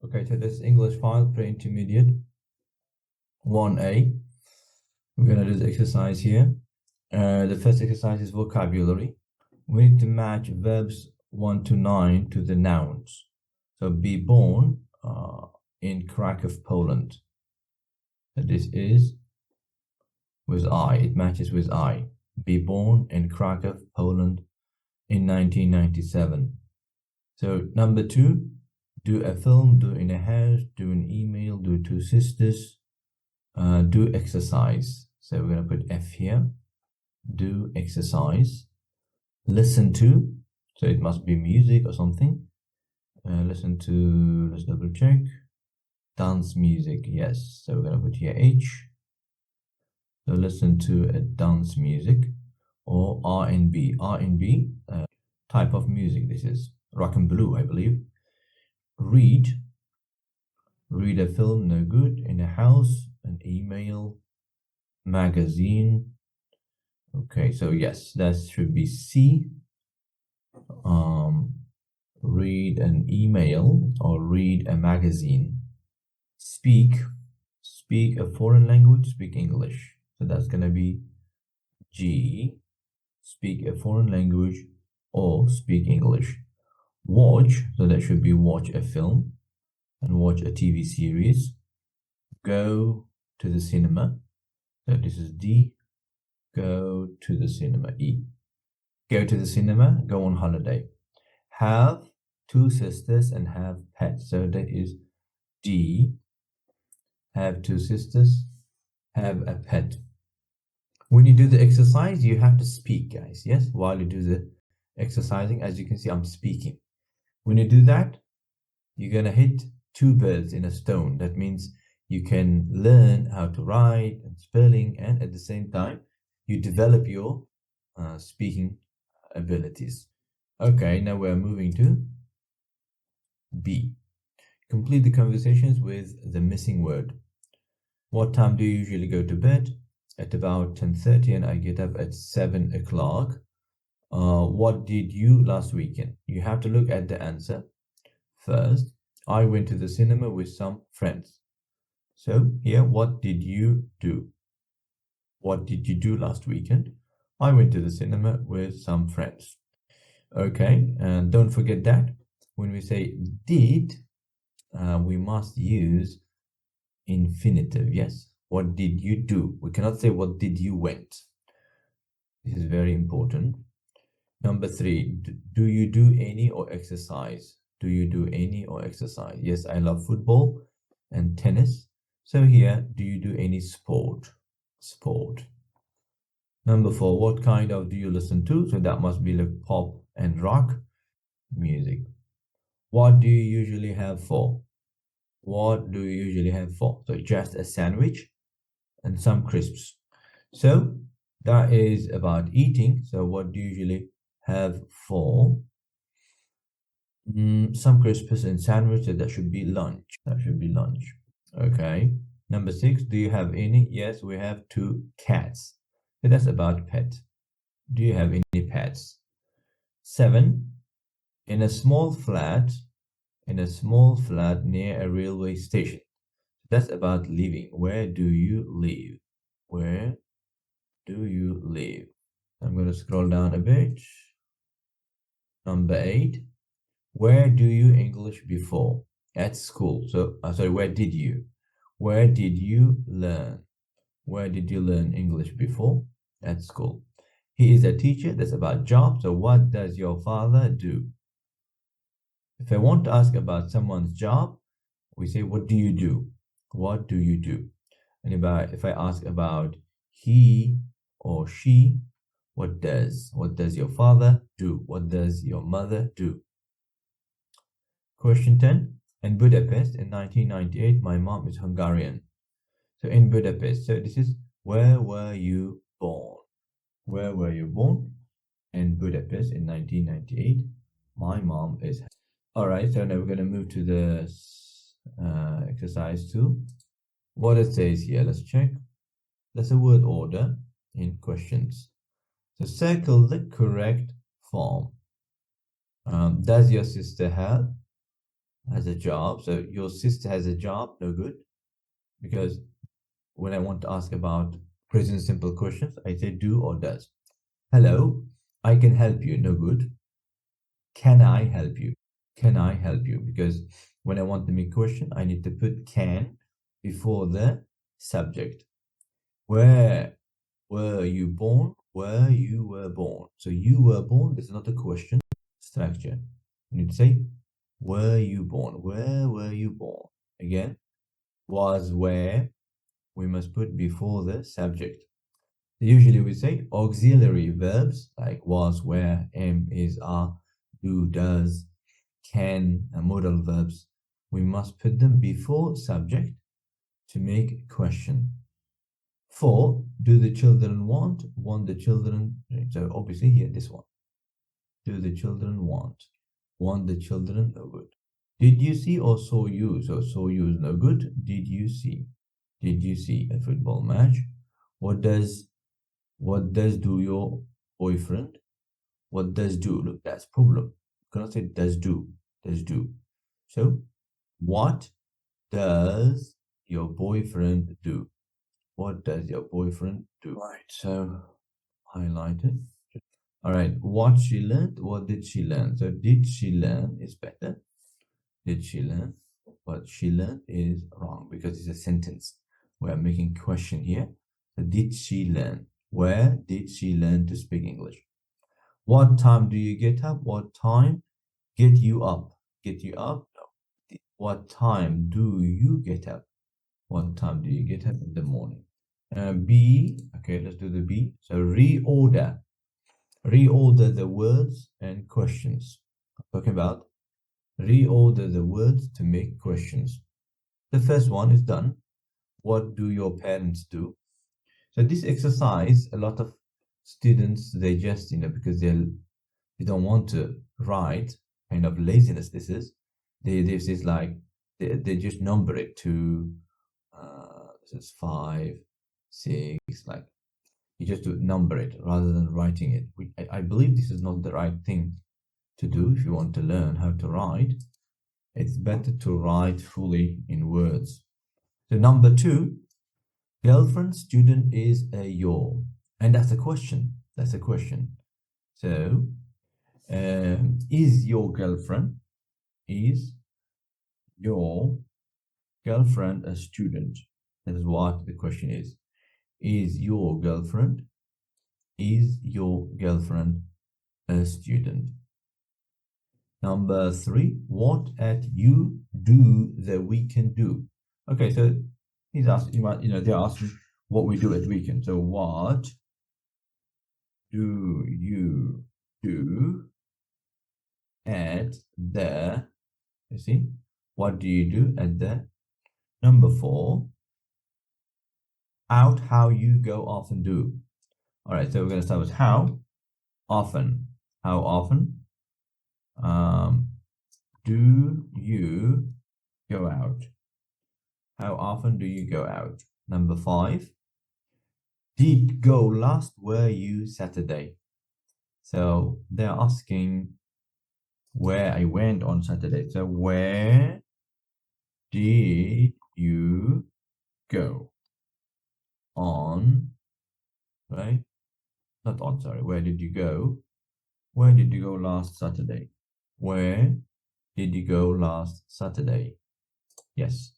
Okay, so this English file, pre-intermediate 1A. We're going to do this exercise here. The first exercise is vocabulary. We need to match verbs 1 to 9 to the nouns. So be born in Krakow, Poland. So this is with I. It matches with I. Be born in Krakow, Poland in 1997. So number 2, do a film, do in a house, do an email, do two sisters, do exercise. So we're going to put F here. Do exercise. Listen to. So it must be music or something. Listen to, let's double check. Dance music, yes. So we're going to put here H. So listen to a dance music or R&B. R&B, type of music this is. Rock and blue, I believe. Read. Read a film, no good. In a house, an email, magazine. Okay, so yes, that should be C. Read an email or read a magazine. Speak. Speak a foreign language, speak English. So that's going to be G. Speak a foreign language or speak English. Watch, so that should be watch a film and watch a TV series. Go to the cinema. So this is D. Go to the cinema. E. Go to the cinema, go on holiday. Have two sisters and have pets. So that is D. Have two sisters, have a pet. When you do the exercise, you have to speak, guys. Yes, while you do the exercising, as you can see, I'm speaking. When you do that, you're going to hit two birds in a stone. That means you can learn how to write and spelling, and at the same time, you develop your speaking abilities. Okay, now we're moving to B. Complete the conversations with the missing word. What time do you usually go to bed? At about 10:30, and I get up at 7 o'clock. What did you last weekend? You have to look at the answer first. I went to the cinema with some friends. So here, what did you do? What did you do last weekend? I went to the cinema with some friends. Okay, and don't forget that when we say did, we must use infinitive. Yes, what did you do? We cannot say what did you went. This is very important. Number 3, do you do any or exercise? Do you do any or exercise? Yes, I love football and tennis. So here, do you do any sport? Sport. Number 4, what kind of do you listen to? So that must be like pop and rock music. What do you usually have for? What do you usually have for? So just a sandwich and some crisps. So that is about eating. So what do you usually have for? Some crisps and sandwich. So that should be lunch. That should be lunch. Okay. Number 6, do you have any? Yes, we have 2 cats. So that's about pet. Do you have any pets? 7, in a small flat near a railway station. That's about living. Where do you live? Where do you live? I'm going to scroll down a bit. Number 8. Where do you English before? At school. So, sorry, where did you? Where did you learn? Where did you learn English before? At school. He is a teacher. That's about job. So what does your father do? If I want to ask about someone's job, we say, what do you do? What do you do? And if I ask about he or she, what does your father do? What does your mother do? Question 10. In Budapest in 1998, my mom is Hungarian. So in Budapest, so this is where were you born? Where were you born? In Budapest in 1998. My mom is. All right, so now we're going to move to the exercise 2. What it says here, let's check. There's a word order in questions. So circle the correct form. Does your sister have? has a job. So your sister has a job, no good. Because when I want to ask about present simple questions, I say do or does. Hello, I can help you, no good. Can I help you? Can I help you? Because when I want to make question, I need to put can before the subject. Where were you born? Where you were born. So you were born, this is not a question structure. You need to say, were you born? Where were you born? Again, was where we must put before the subject. Usually we say auxiliary verbs like was, where, am, is, are, do, does, can, and modal verbs. We must put them before subject to make a question. For, do the children want? Want the children? So obviously here, this one. Do the children want? Want the children? No good. Did you see or saw you? So saw you is no good. Did you see? Did you see a football match? What does do your boyfriend? What does do? Look, that's problem. You cannot say does do. Does do. So what does your boyfriend do? What does your boyfriend do? Right. So highlight it. All right. What she learned? What did she learn? So did she learn is better. Did she learn? What she learned is wrong because it's a sentence. We are making question here. So did she learn? Where did she learn to speak English? What time do you get up? What time get you up? Get you up? No. What time do you get up? What time do you get up in the morning? B, okay, let's do the B. So reorder. Reorder the words and questions. I'm talking about reorder the words to make questions. The first one is done. What do your parents do? So this exercise, a lot of students, they just, because they don't want to write, kind of laziness this is. This is like, they just number it to, this is 5, 6, like, you just do number it rather than writing it. I believe this is not the right thing to do if you want to learn how to write. It's better to write fully in words. So number 2, girlfriend student is a your, and that's a question. That's a question. So is your girlfriend a student? That is what the question is. Is your girlfriend a student? Number 3, what at you do that we can do? Okay, so he's asking, they're asking what we do at weekend. So what do you do at the, you see, what do you do at the? Number 4, out how you go often do. All right, so we're going to start with how often. How often do you go out? How often do you go out? Number 5, did go last were you Saturday? So they're asking where I went on Saturday. So where did you go on, right? Not on, sorry. Where did you go? Where did you go last Saturday? Where did you go last Saturday? Yes.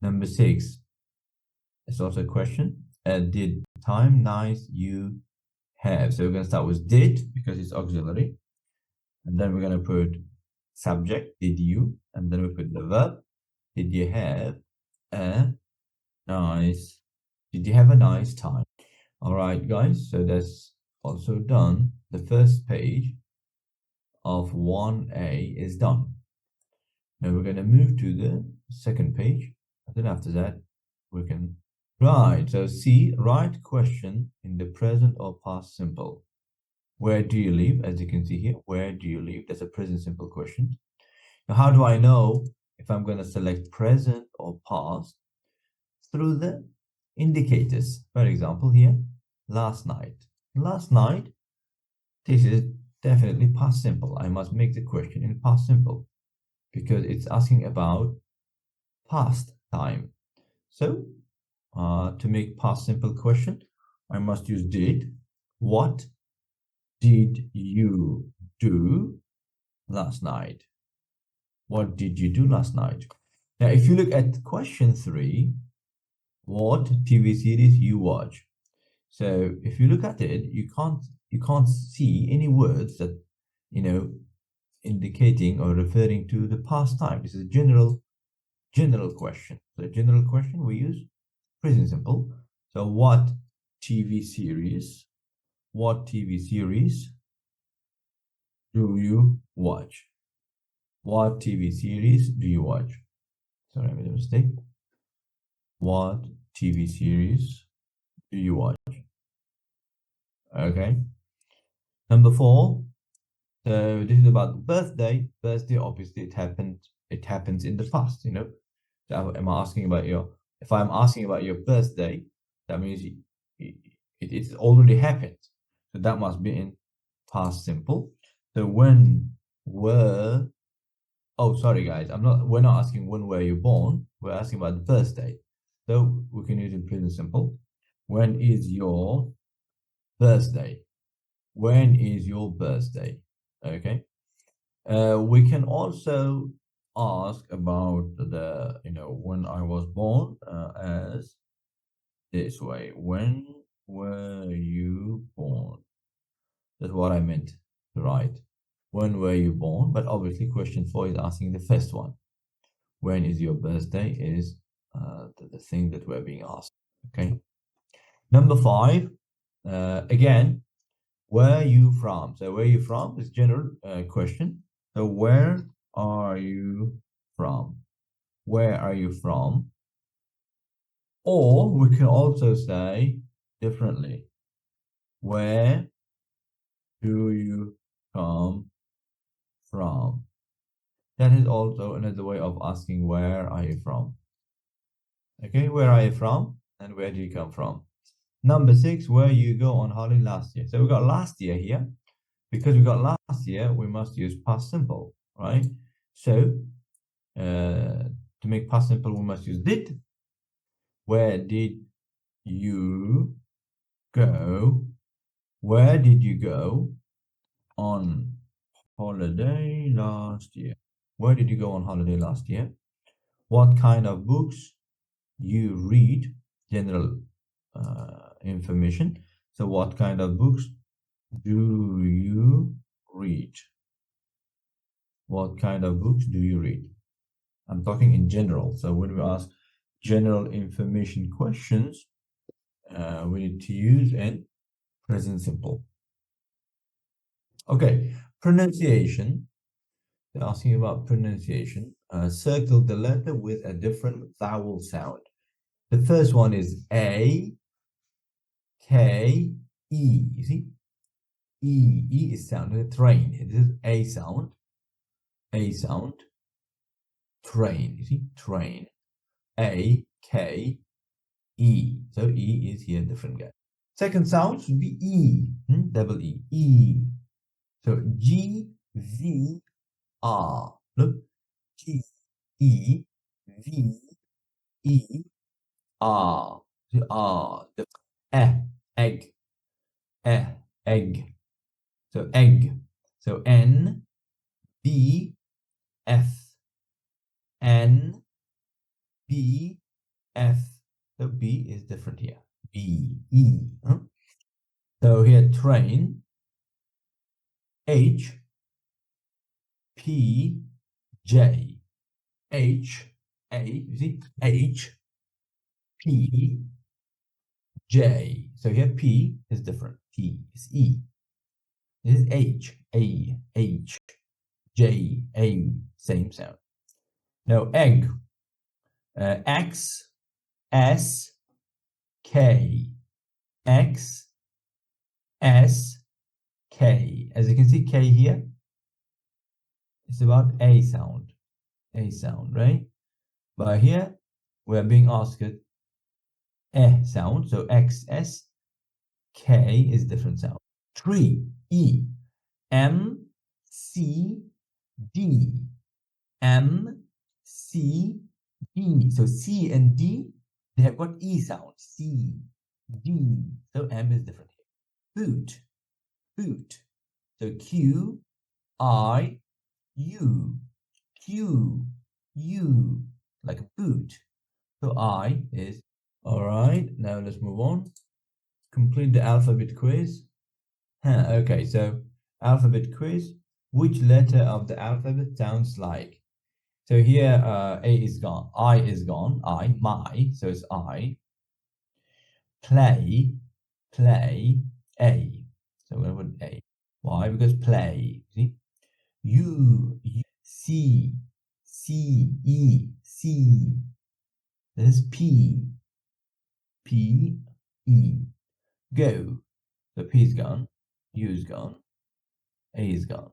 Number 6, it's also a question. Did time nice you have? So we're going to start with did because it's auxiliary. And then we're going to put subject, did you? And then we put the verb. Did you have a nice, did you have a nice time? All right, guys. So that's also done. The first page of 1A is done. Now we're going to move to the second page. And then after that, we can, right. So C, write question in the present or past simple. Where do you live? As you can see here, where do you live? That's a present simple question. Now, how do I know if I'm going to select present or past? Through the indicators. For example, here, last night. Last night, this is definitely past simple. I must make the question in past simple. because it's asking about past time. So to make past simple question, I must use did. What did you do last night? What did you do last night? Now, if you look at question 3, what TV series you watch? So if you look at it, you can't see any words that you know indicating or referring to the past time. This is a general question. So general question we use present simple. So TV series? What TV series do you watch? What TV series do you watch? Sorry, I made a mistake. What TV series do you watch? Okay. Number 4. So this is about birthday. Birthday, obviously, it happened. It happens in the past. So am I asking about your? If I'm asking about your birthday, that means it's already happened. So that must be in past simple. So when were? Oh, sorry, guys. We're not asking when were you born. We're asking about the birthday. So we can use in present simple. When is your birthday? When is your birthday? Okay. We can also ask about when I was born as this way. When were you born? That's what I meant to write. When were you born? But obviously, question 4 is asking the first one. When is your birthday? Is the thing that we're being asked. Okay. Number 5. Again, where are you from? So where are you from is general question. So where are you from? Where are you from? Or we can also say differently. Where do you come from? That is also another way of asking where are you from? Okay, where are you from? And where do you come from? Number 6, where you go on holiday last year. So we got last year here. Because we got last year, we must use past simple, right? So to make past simple, we must use did. Where did you go? Where did you go on holiday last year? Where did you go on holiday last year? What kind of books you read? General information. So what kind of books do you read? What kind of books do you read? I'm talking in general. So when we ask general information questions, we need to use in present simple. Okay, pronunciation. They're asking about pronunciation. Circle the letter with a different vowel sound. The first one is A, K, E. You see? E is sound. Train. This is A sound. A sound. Train. You see? Train. A, K, E. So E is here different guy. Second sound should be E. Double E. E. So G, V, R. Look. G, E, V, E, R. The R. The egg. Egg. So egg. So N, B, F. N, B, F. So B is different here. B, E. So here train. H, P, J. H, A. You see? H, P, J. So here P is different. P is E. This is H, A, H, J, A. Same sound. Now egg. X, S, K. X, S, K. As you can see, K here, it's about A sound. A sound, right? But here, we are being asked sound. So X, S, K is different sound. Tree, E. M, C, D. M, C, D. So C and D, they have got E sound. C, D. So M is different here. Boot, boot. So Q, I, U, Q, U, like a boot. So I is, all right, now let's move on. Complete the alphabet quiz. Okay, so alphabet quiz. Which letter of the alphabet sounds like? So here, A is gone, I is gone, my, so it's I. Play, play, A. So we're going to put A. Why? Because play. See? U, C, C, E, C. This is P, P, E. Go. So P is gone, U is gone, A is gone.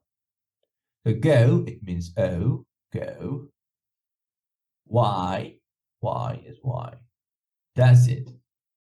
So go, it means O, go. Y, Y is Y. That's it.